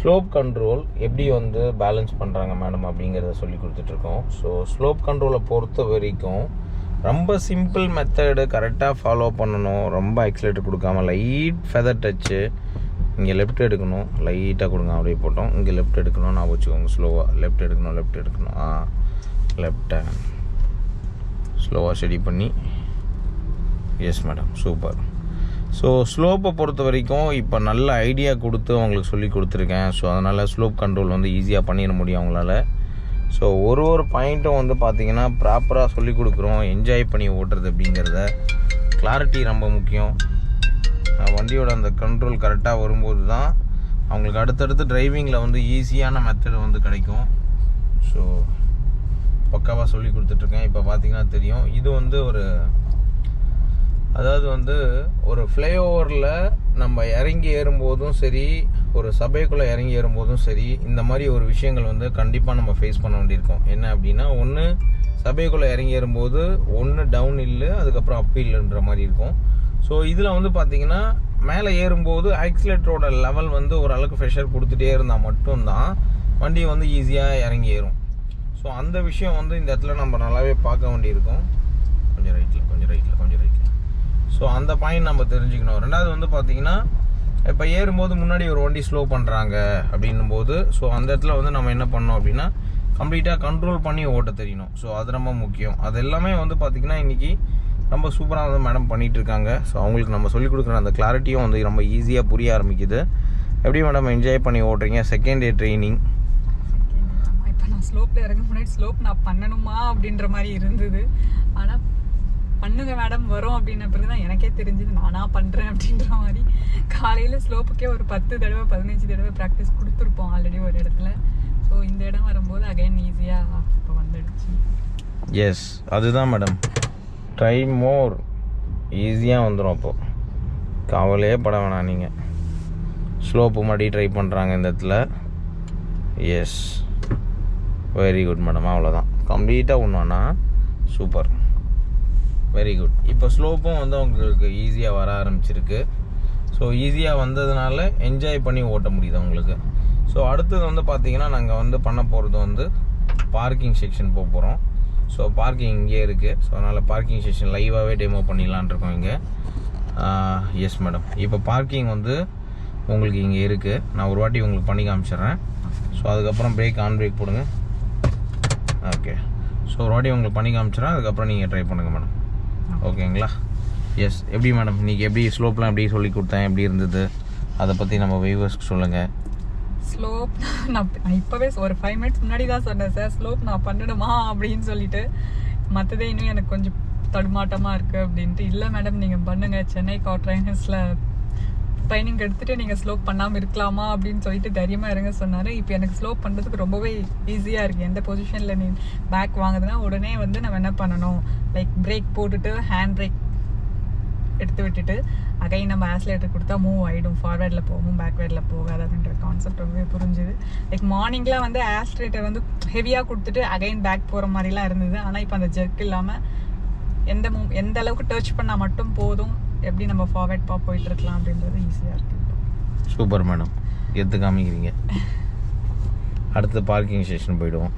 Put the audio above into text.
Slope control எப்படி வந்து balance பண்ணுறாங்க மேடம் அப்படிங்கிறத சொல்லி கொடுத்துட்ருக்கோம். ஸோ ஸ்லோப் கண்ட்ரோலை பொறுத்த வரைக்கும் ரொம்ப சிம்பிள் மெத்தடு, கரெக்டாக ஃபாலோ பண்ணணும். ரொம்ப ஆக்சிலேட்டர் கொடுக்காம லைட் ஃபெதர் டச்சு. இங்கே லெஃப்ட் எடுக்கணும், லைட்டாக கொடுங்க, அப்படியே போட்டோம். இங்கே லெஃப்ட் எடுக்கணும், நான் வச்சுக்கோங்க. ஸ்லோவாக லெஃப்ட் எடுக்கணும், லெஃப்ட் ஹேண்ட் ஸ்லோவாக ஸ்டடி பண்ணி. Yes madam, super. ஸோ ஸ்லோப்பை பொறுத்த வரைக்கும் இப்போ நல்ல ஐடியா கொடுத்து உங்களுக்கு சொல்லி கொடுத்துருக்கேன். ஸோ அதனால் ஸ்லோப் கண்ட்ரோல் வந்து ஈஸியாக பண்ணிட முடியும் அவங்களால. ஸோ ஒரு பாயிண்ட்டும் வந்து பார்த்திங்கன்னா ப்ராப்பராக சொல்லி கொடுக்குறோம். என்ஜாய் பண்ணி ஓட்டுறது அப்படிங்கிறத கிளாரிட்டி ரொம்ப முக்கியம். வண்டியோட அந்த கண்ட்ரோல் கரெக்டாக வரும்போது தான் அவங்களுக்கு அடுத்தடுத்து டிரைவிங்கில் வந்து ஈஸியான மெத்தடு வந்து கிடைக்கும். ஸோ பக்காவாக சொல்லி கொடுத்துட்ருக்கேன். இப்போ பார்த்திங்கன்னா தெரியும், இது வந்து ஒரு ஃப்ளைஓவரில் நம்ம இறங்கி ஏறும்போதும் சரி, ஒரு சபைக்குள்ளே இறங்கி ஏறும்போதும் சரி, இந்த மாதிரி ஒரு விஷயங்கள் வந்து கண்டிப்பாக நம்ம ஃபேஸ் பண்ண வேண்டியிருக்கோம். என்ன அப்படின்னா, ஒன்று சபைக்குள்ளே இறங்கி ஏறும்போது ஒன்று டவுன் ஹில்லு, அதுக்கப்புறம் அப் ஹில்லுன்ற மாதிரி இருக்கும். ஸோ இதில் வந்து பார்த்திங்கன்னா மேலே ஏறும்போது ஆக்சிலேட்டரோட லெவல் வந்து ஓரளவுக்கு ப்ரெஷர் கொடுத்துட்டே இருந்தால் மட்டும்தான் வண்டி வந்து ஈஸியாக இறங்கி ஏறும். ஸோ அந்த விஷயம் வந்து இந்த இடத்துல நம்ம நல்லாவே பார்க்க வேண்டியிருக்கும். கொஞ்சம் ரைட்டில். ஸோ அந்த பாயிண்ட் நம்ம தெரிஞ்சுக்கணும். ரெண்டாவது வந்து பார்த்திங்கன்னா, இப்போ ஏறும்போது முன்னாடி ஒரு வண்டி ஸ்லோ பண்ணுறாங்க அப்படின்னும் போது, ஸோ அந்த இடத்துல வந்து நம்ம என்ன பண்ணோம் அப்படின்னா, கம்ப்ளீட்டாக கண்ட்ரோல் பண்ணி ஓட்ட தெரியணும். ஸோ அது ரொம்ப முக்கியம். அது எல்லாமே வந்து பார்த்திங்கன்னா இன்றைக்கி ரொம்ப சூப்பராக வந்து மேடம் பண்ணிகிட்ருக்காங்க. ஸோ அவங்களுக்கு நம்ம சொல்லிக் கொடுக்குற அந்த கிளாரிட்டியும் வந்து ரொம்ப ஈஸியாக புரிய ஆரம்பிக்குது. எப்படி மேடம் என்ஜாய் பண்ணி ஓட்டுறீங்க? Second day training. இப்போ நான் ஸ்லோப்பில் இறங்க முன்னாடி ஸ்லோப் நான் பண்ணணுமா அப்படின்ற மாதிரி இருந்தது. ஆனால் பண்ணுங்க மேடம் வரும் அப்படின்ன பிறகு தான் எனக்கே தெரிஞ்சது நானாக பண்ணுறேன் அப்படின்ற மாதிரி. காலையில் ஸ்லோப்புக்கே ஒரு 10 தடவை 15 தடவை ப்ராக்டிஸ் கொடுத்துருப்போம் ஆல்ரெடி ஒரு இடத்துல. ஸோ இந்த இடம் வரும்போது அகைன் ஈஸியாக இப்போ வந்துடுச்சு. எஸ், அதுதான் மேடம். ட்ரை மோர், ஈஸியாக வந்துடும். அப்போது கவலையே பட வேணாம். நீங்கள் ஸ்லோப்பு மாதிரி ட்ரை பண்ணுறாங்க இந்த இடத்துல. Yes, very good madam. அவ்வளோதான், கம்ப்ளீட்டாக ஒன்றுனா சூப்பர், வெரி குட். இப்போ ஸ்லோப்பும் வந்து உங்களுக்கு ஈஸியாக வர ஆரம்பிச்சிருக்கு. ஸோ ஈஸியாக வந்ததுனால என்ஜாய் பண்ணி ஓட்ட முடியுது உங்களுக்கு. ஸோ அடுத்தது வந்து பார்த்திங்கன்னா, நாங்கள் வந்து பண்ண போகிறது வந்து பார்க்கிங் செக்ஷன் போக போகிறோம். ஸோ பார்க்கிங் இங்கே இருக்குது. ஸோ அதனால் பார்க்கிங் செக்ஷன் லைவாகவே டெமோ பண்ணிடலான் இருக்கோம் இங்கே. எஸ் மேடம், இப்போ பார்க்கிங் வந்து உங்களுக்கு இங்கே இருக்குது. நான் ஒரு வாட்டி உங்களுக்கு பண்ணி காமிச்சிட்றேன். ஸோ அதுக்கப்புறம் பிரேக் ஆன் பிரேக் போடுங்க. ஓகே, ஸோ ஒரு வாட்டி உங்களுக்கு பண்ணி காமிச்சிட்றேன். அதுக்கப்புறம் நீங்கள் ட்ரை பண்ணுங்கள் மேடம். ஓகேங்களா? எஸ். எப்படி மேடம் இன்றைக்கி எப்படி ஸ்லோப்லாம் எப்படி சொல்லி கொடுத்தேன், எப்படி இருந்தது, அதை பற்றி நம்ம வியூவர்ஸ்க்கு சொல்லுங்கள். ஸ்லோப் நான் இப்போவே ஒரு 5 மினிட்ஸ் முன்னாடி தான் சொன்னேன் சார், ஸ்லோப் நான் பண்ணணுமா அப்படின்னு சொல்லிட்டு. மற்றதே இன்னும் எனக்கு கொஞ்சம் தடுமாட்டமாக இருக்குது அப்படின்ட்டு. இல்லை மேடம் நீங்கள் பண்ணுங்கள், சென்னை கார் ட்ரைனர்ஸில் ட்ரைனிங் எடுத்துகிட்டு நீங்கள் ஸ்லோப் பண்ணாமல் இருக்கலாமா அப்படின்னு சொல்லிட்டு தைரியமாக இருங்க சொன்னார். இப்போ எனக்கு ஸ்லோப் பண்ணுறதுக்கு ரொம்பவே ஈஸியாக இருக்குது. எந்த பொசிஷனில் நீ பேக் வாங்குதுன்னா உடனே வந்து நம்ம என்ன பண்ணணும், லைக் பிரேக் போட்டுட்டு ஹேண்ட் பிரேக் எடுத்து விட்டுட்டு அகைன் நம்ம ஆக்சிலேட்டர் கொடுத்தா மூவ் ஆகிடும். ஃபார்வேர்டில் போகும், பேக்வேர்டில் போகாது அப்படின்ற கான்செப்ட் ரொம்பவே புரிஞ்சுது. லைக் மார்னிங்லாம் வந்து ஆக்சிலேட்டர் வந்து ஹெவியாக கொடுத்துட்டு அகைன் பேக் போகிற மாதிரிலாம் இருந்தது. ஆனால் இப்போ அந்த ஜெர்க் இல்லாமல் எந்த அளவுக்கு டச் பண்ணால் மட்டும் போதும், எப்படி நம்ம ஃபார்வேர்ட் போயிட்டு இருக்கலாம் அப்படின்றது ஈஸியாக இருக்குது. சூப்பர் மேடம், எடுத்து காமிக்கிறீங்க. அடுத்து பார்க்கிங் ஸ்டேஷன் போயிடுவோம்.